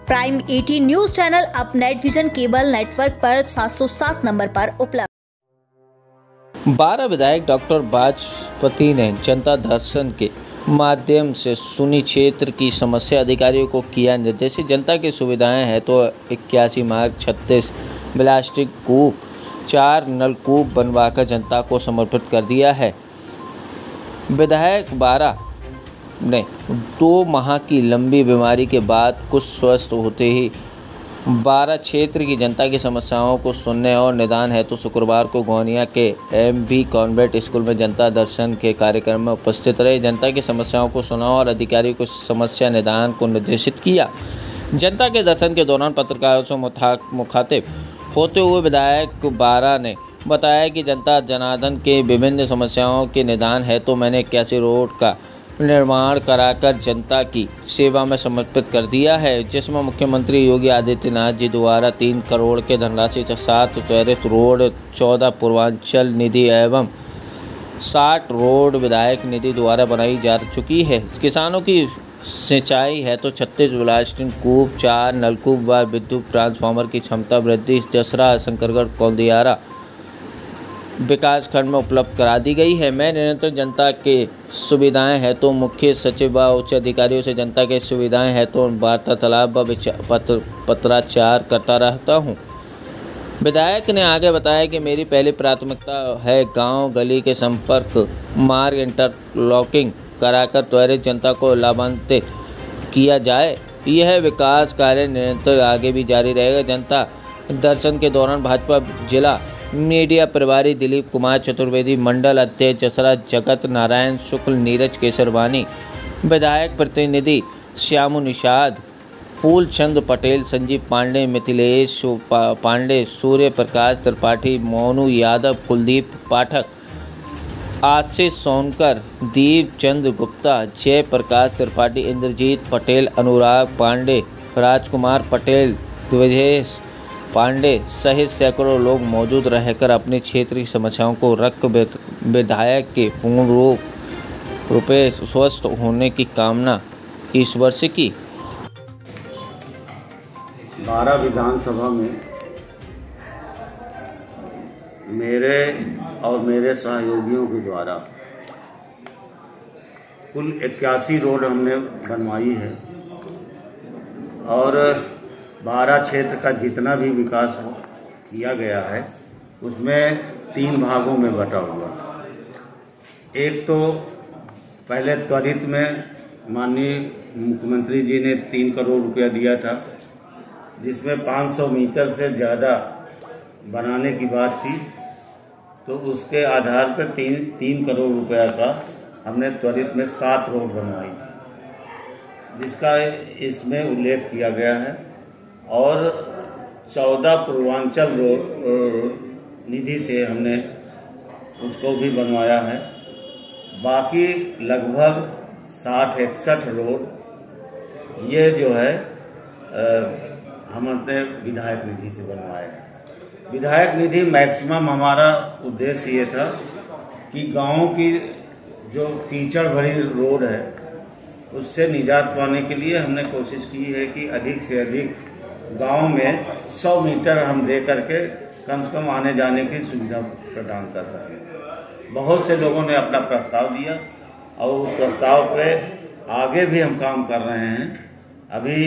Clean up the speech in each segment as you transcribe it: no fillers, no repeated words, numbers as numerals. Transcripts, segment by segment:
Prime 18 news channel अब net vision cable network पर 707 number पर उपलब्ध। 12 विधायक डॉक्टर बाजपति ने जनता दर्शन के माध्यम से सुनी क्षेत्र की समस्या, अधिकारियों को किया निर्देशित। जनता की सुविधाएं है तो 81 मार्ग 36 प्लास्टिक कूप 4 नलकूप बनवाकर जनता को समर्पित कर दिया है। विधायक 12 ने 2 माह की लंबी बीमारी के बाद कुछ स्वस्थ होते ही 12 क्षेत्र की जनता की समस्याओं को सुनने और निदान हेतु शुक्रवार को गोनिया के एमबी कॉन्वेंट स्कूल में जनता दर्शन के कार्यक्रम में उपस्थित रहे। जनता की समस्याओं को सुना और अधिकारियों को समस्या निदान को निर्देशित किया। जनता के दर्शन के दौरान पत्रकारों से मुखातिब होते हुए विधायक 12 ने बताया कि जनता जनार्दन के विभिन्न समस्याओं के निदान है तो मैंने 81 रोड का निर्माण कराकर जनता की सेवा में समर्पित कर दिया है, जिसमें मुख्यमंत्री योगी आदित्यनाथ जी द्वारा 3 करोड़ के धनराशि से 7 त्वरित रोड, 14 पूर्वांचल निधि एवं 60 रोड विधायक निधि द्वारा बनाई जा चुकी है। किसानों की सिंचाई है तो 36 ब्लास्टिंग कूप, 4 नलकूप व विद्युत ट्रांसफार्मर की क्षमता वृद्धि जसरा, शंकरगढ़, कौंदियारा विकासखंड में उपलब्ध करा दी गई है। मैं निरंतर जनता के सुविधाएं है तो मुख्य सचिव व उच्च अधिकारियों से जनता के सुविधाएं है तो वार्तालाप व पत्राचार करता रहता हूं। विधायक ने आगे बताया कि मेरी पहली प्राथमिकता है गांव गली के संपर्क मार्ग इंटरलॉकिंग कराकर त्वरित जनता को लाभान्वित किया जाए। यह विकास कार्य निरंतर आगे भी जारी रहेगा। जनता दर्शन के दौरान भाजपा जिला मीडिया प्रभारी दिलीप कुमार चतुर्वेदी, मंडल अध्यक्ष जसरा जगत नारायण शुक्ल, नीरज केसरवानी, विधायक प्रतिनिधि श्यामू निषाद, फूलचंद पटेल, संजीव पांडे, मिथिलेश पांडे, सूर्य प्रकाश त्रिपाठी, मोनू यादव, कुलदीप पाठक, आशीष सोनकर, दीप चंद गुप्ता, जय प्रकाश त्रिपाठी, इंद्रजीत पटेल, अनुराग पांडे, राजकुमार पटेल, द्विजेश पांडे सहित सैकड़ों लोग मौजूद रहकर अपने क्षेत्र की समस्याओं को रख विधायक के पूर्ण रूप से स्वस्थ होने की कामना ईश्वर से की। 12 विधानसभा में मेरे और मेरे सहयोगियों के द्वारा कुल 81 रोड हमने बनवाई है और 12 क्षेत्र का जितना भी विकास किया गया है उसमें 3 भागों में बटा हुआ। एक तो पहले त्वरित में माननीय मुख्यमंत्री जी ने 3 करोड़ रुपया दिया था, जिसमें 500 मीटर से ज़्यादा बनाने की बात थी, तो उसके आधार पर 3 करोड़ रुपया का हमने त्वरित में 7 रोड बनवाई थी, जिसका इसमें उल्लेख किया गया है। और 14 पूर्वांचल निधि से हमने उसको भी बनवाया है। बाकी लगभग 60-61 रोड ये जो है हम अपने विधायक निधि से बनवाए हैं। विधायक निधि मैक्सिमम हमारा उद्देश्य ये था कि गाँव की जो कीचड़ भरी रोड है उससे निजात पाने के लिए हमने कोशिश की है कि अधिक से अधिक गांव में 100 मीटर हम दे करके कम से कम आने जाने की सुविधा प्रदान कर सकें। बहुत से लोगों ने अपना प्रस्ताव दिया और उस प्रस्ताव पे आगे भी हम काम कर रहे हैं। अभी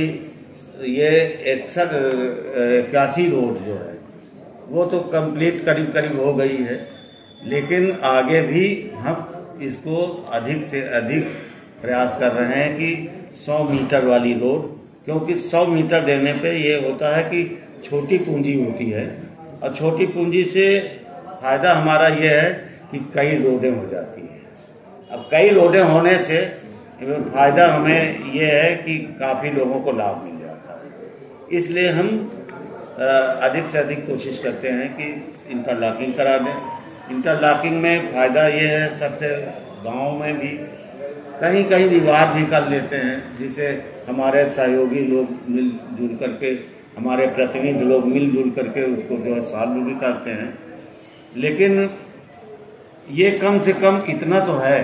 ये 81 रोड जो है वो तो कंप्लीट करीब हो गई है, लेकिन आगे भी हम इसको अधिक से अधिक प्रयास कर रहे हैं कि 100 मीटर वाली रोड, क्योंकि 100 मीटर देने पे ये होता है कि छोटी पूंजी होती है और छोटी पूंजी से फायदा हमारा ये है कि कई रोडें हो जाती है। अब कई रोडें होने से फायदा हमें ये है कि काफ़ी लोगों को लाभ मिल जाता है। इसलिए हम अधिक से अधिक कोशिश करते हैं कि इंटरलॉकिंग करा दें। इंटरलॉकिंग में फ़ायदा ये है, सबसे गाँव में भी कहीं कहीं विवाद भी कर लेते हैं, जिसे हमारे सहयोगी लोग मिलजुल करके, हमारे प्रतिनिधि लोग मिलजुल करके उसको जो है सॉल्व भी करते हैं। लेकिन ये कम से कम इतना तो है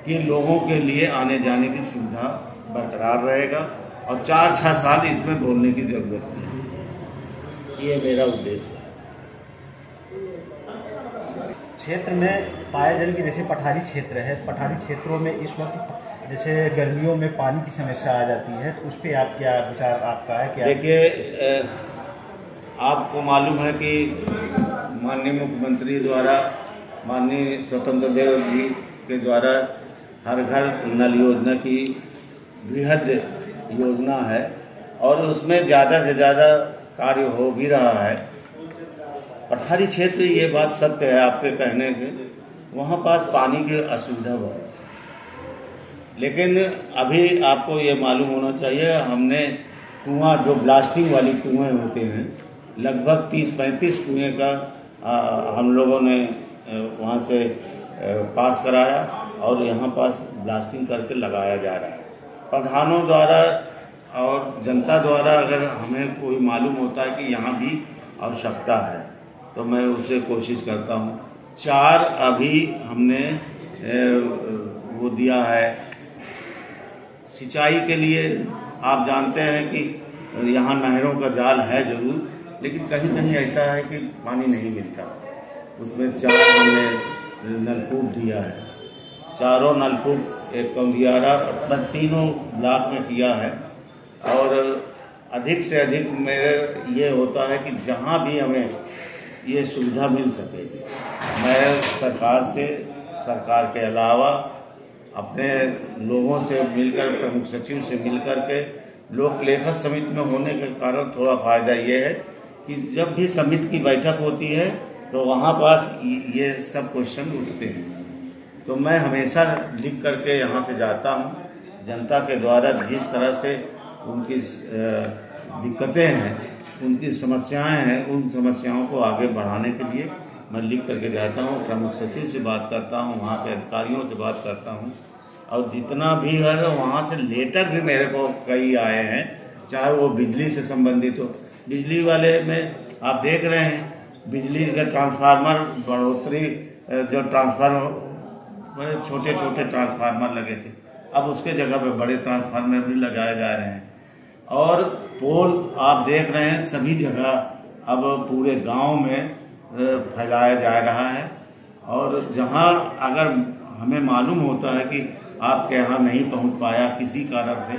कि लोगों के लिए आने जाने की सुविधा बरकरार रहेगा और 4-6 साल इसमें बोलने की जरूरत नहीं। ये मेरा उद्देश्य है। क्षेत्र में पाए जाने की जैसे पठारी क्षेत्र है, पठारी क्षेत्रों में इस वक्त जैसे गर्मियों में पानी की समस्या आ जाती है, तो उस पर आप क्या विचार आपका है? क्या देखिए, आपको मालूम है कि माननीय मुख्यमंत्री द्वारा, माननीय स्वतंत्र देव जी के द्वारा हर घर नल योजना की बृहद योजना है और उसमें ज़्यादा से ज़्यादा कार्य हो भी रहा है। पठारी क्षेत्र, ये बात सत्य है आपके कहने के, वहाँ पास पानी की असुविधा बहुत है। लेकिन अभी आपको ये मालूम होना चाहिए, हमने कुआं, जो ब्लास्टिंग वाली कुएं होते हैं, लगभग 30-35 कुएं का हम लोगों ने वहाँ से पास कराया और यहाँ पास ब्लास्टिंग करके लगाया जा रहा है। प्रधानों द्वारा और जनता द्वारा अगर हमें कोई मालूम होता है कि यहाँ भी आवश्यकता है तो मैं उससे कोशिश करता हूँ। 4 अभी हमने वो दिया है सिंचाई के लिए। आप जानते हैं कि यहाँ नहरों का जाल है जरूर, लेकिन कहीं कहीं ऐसा है कि पानी नहीं मिलता। उसमें 4 हमने नलकूप दिया है, चारों नलकूप एक कमियारा अपना तीनों ब्लॉक में किया है। और अधिक से अधिक मेरे ये होता है कि जहाँ भी हमें ये सुविधा मिल सके, मैं सरकार से, सरकार के अलावा अपने लोगों से मिलकर, प्रमुख सचिव से मिलकर के, लोक लेखा समिति में होने के कारण थोड़ा फायदा ये है कि जब भी समिति की बैठक होती है तो वहाँ पास ये सब क्वेश्चन उठते हैं। तो मैं हमेशा लिख करके यहाँ से जाता हूँ। जनता के द्वारा जिस तरह से उनकी दिक्कतें हैं, उनकी समस्याएं हैं, उन समस्याओं को आगे बढ़ाने के लिए मैं लिख करके जाता हूँ। प्रमुख सचिव से बात करता हूँ, वहाँ के अधिकारियों से बात करता हूँ और जितना भी है वहाँ से लेटर भी मेरे को कई आए हैं, चाहे वो बिजली से संबंधित हो। बिजली वाले में आप देख रहे हैं, बिजली का ट्रांसफार्मर बढ़ोतरी, जो ट्रांसफार्मर बड़े छोटे छोटे ट्रांसफार्मर लगे थे, अब उसके जगह पे बड़े ट्रांसफार्मर भी लगाए जा रहे हैं। और पोल आप देख रहे हैं सभी जगह अब पूरे गांव में फैलाया जा रहा है। और जहां अगर हमें मालूम होता है कि आपके यहाँ नहीं पहुंच पाया किसी कारण से,